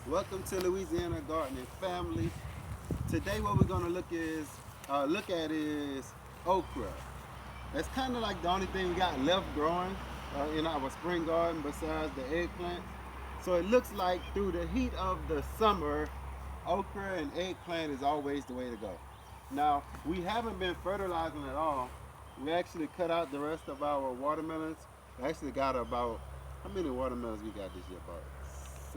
Welcome to Louisiana Gardening Family. Today what we're gonna look at is okra. That's kind of like the only thing we got left growing in our spring garden besides the eggplant. So it looks like through the heat of the summer, okra and eggplant is always the way to go. Now, we haven't been fertilizing at all. We actually cut out the rest of our watermelons. We actually got about, how many watermelons we got this year? About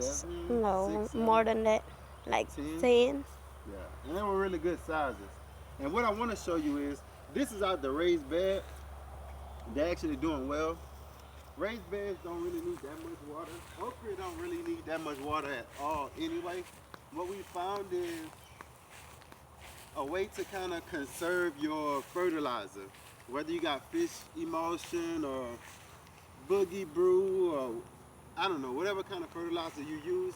seven, No, six, more seven, than that, like 10? 10. Yeah, and they were really good sizes. And what I want to show you is, this is out the raised bed. They're actually doing well. Raised beds don't really need that much water. Okra don't really need that much water at all anyway. What we found is a way to kind of conserve your fertilizer. Whether you got fish emulsion or boogie brew or I don't know, whatever kind of fertilizer you use.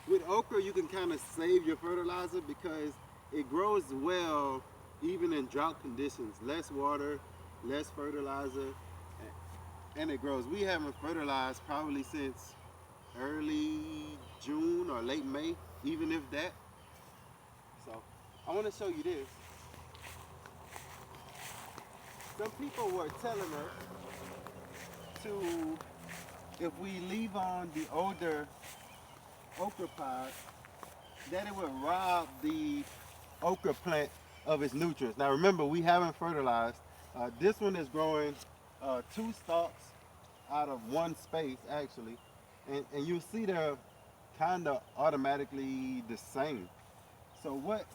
With okra, you can kind of save your fertilizer because it grows well even in drought conditions. Less water, less fertilizer, and it grows. We haven't fertilized probably since early June or late May, even if that. So I want to show you this. Some people were telling us to, if we leave on the older okra pods, that it would rob the okra plant of its nutrients. Now remember, we haven't fertilized. This one is growing two stalks out of one space actually, and you'll see they're kind of automatically the same. So what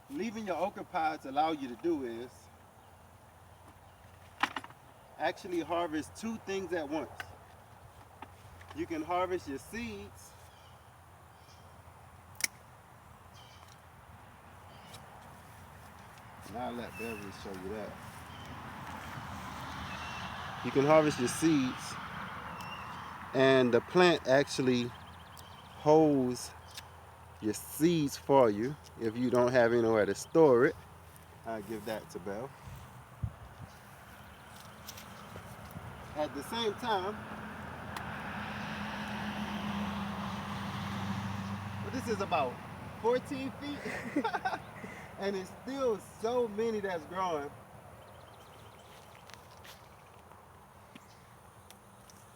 leaving your okra pods allow you to do is actually harvest two things at once. You can harvest your seeds. Now I'll let Beverly show you that. You can harvest your seeds, and the plant actually holds your seeds for you if you don't have anywhere to store it. I'll give that to Bev. At the same time, this is about 14 feet, and it's still so many that's growing.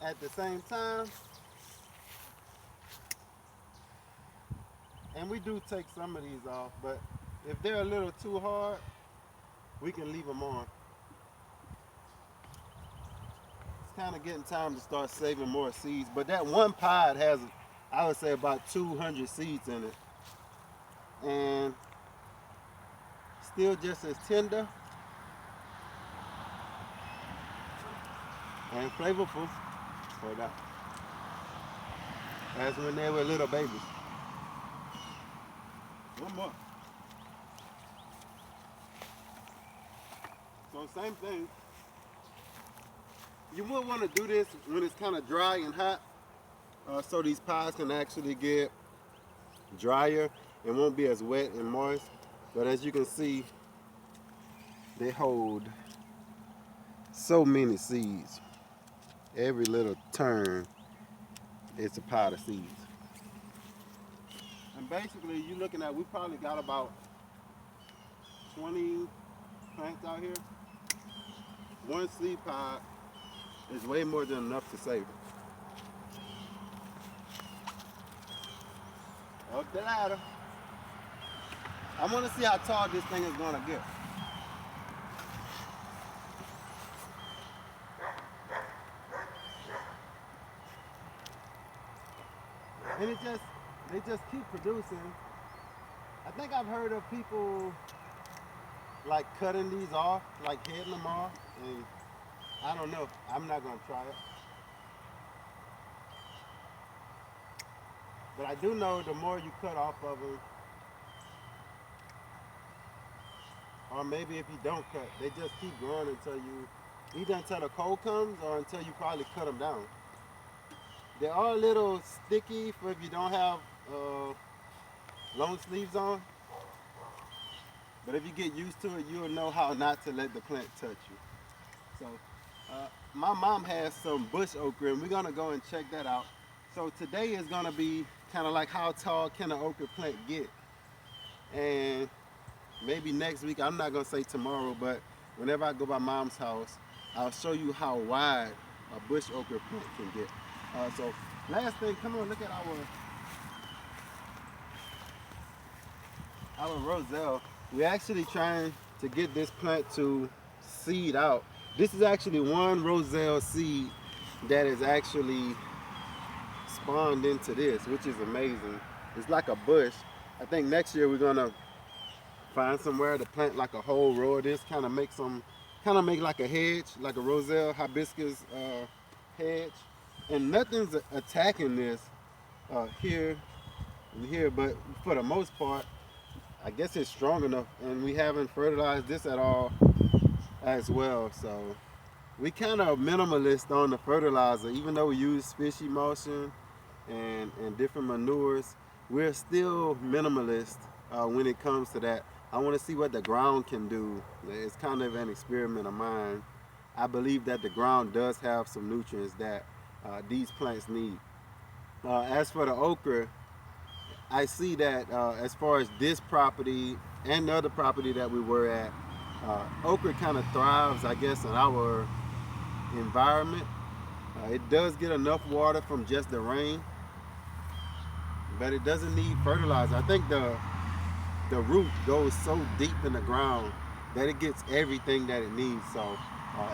At the same time, and we do take some of these off, but if they're a little too hard, we can leave them on. It's kind of getting time to start saving more seeds, but that one pod has, I would say, about 200 seeds in it, and still just as tender and flavorful for that as when they were little babies. One more. So same thing. You would want to do this when it's kind of dry and hot, so these pies can actually get drier and won't be as wet and moist. But as you can see, they hold so many seeds. Every little turn, it's a pot of seeds. And basically, you're looking at, we probably got about 20 plants out here. One seed pod is way more than enough to save. Up the ladder. I want to see how tall this thing is going to get. And they just keep producing. I think I've heard of people like cutting these off, like heading them off, and I don't know. I'm not gonna try it. But I do know the more you cut off of them, or maybe if you don't cut, they just keep growing either until the cold comes or until you probably cut them down. They are a little sticky for if you don't have long sleeves on, but if you get used to it, you'll know how not to let the plant touch you. So my mom has some bush okra, and we're gonna go and check that out. So today is gonna be kind of like how tall can an okra plant get, and maybe next week, I'm not gonna say tomorrow, but whenever I go by mom's house, I'll show you how wide a bush okra plant can get. So last thing, come on, look at our roselle. We're actually trying to get this plant to seed out. This is actually one roselle seed that is actually spawned into this, which is amazing. It's like a bush. I think next year we're gonna find somewhere to plant like a whole row of this, kind of make like a hedge, like a roselle hibiscus hedge. And nothing's attacking this here and here, but for the most part, I guess it's strong enough, and we haven't fertilized this at all as well. So we kind of minimalist on the fertilizer, even though we use fish emulsion and different manures. We're still minimalist when it comes to that. I want to see what the ground can do. It's kind of an experiment of mine. I believe that the ground does have some nutrients that these plants need. As for the okra, I see that as far as this property and the other property that we were at, okra kind of thrives, I guess, in our environment. It does get enough water from just the rain, but it doesn't need fertilizer. I think the root goes so deep in the ground that it gets everything that it needs. So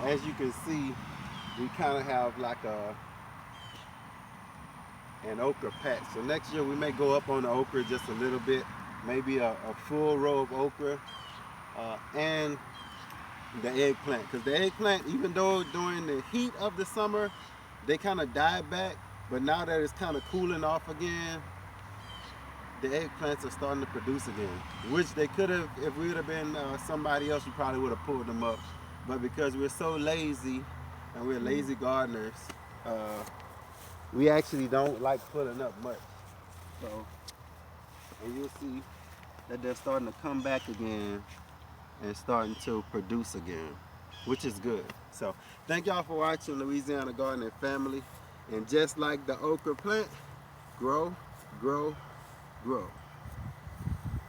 as you can see, we kind of have like an okra patch. So next year we may go up on the okra just a little bit, maybe a full row of okra and the eggplant. Because the eggplant, even though during the heat of the summer, they kind of died back, but now that it's kind of cooling off again, the eggplants are starting to produce again, which they could have, if we would have been somebody else, we probably would have pulled them up. But because we're so lazy and we're lazy gardeners, we actually don't like pulling up much. So, and you'll see that they're starting to come back again and starting to produce again, which is good. So thank y'all for watching Louisiana Gardening Family. And just like the okra plant, grow, grow, grow.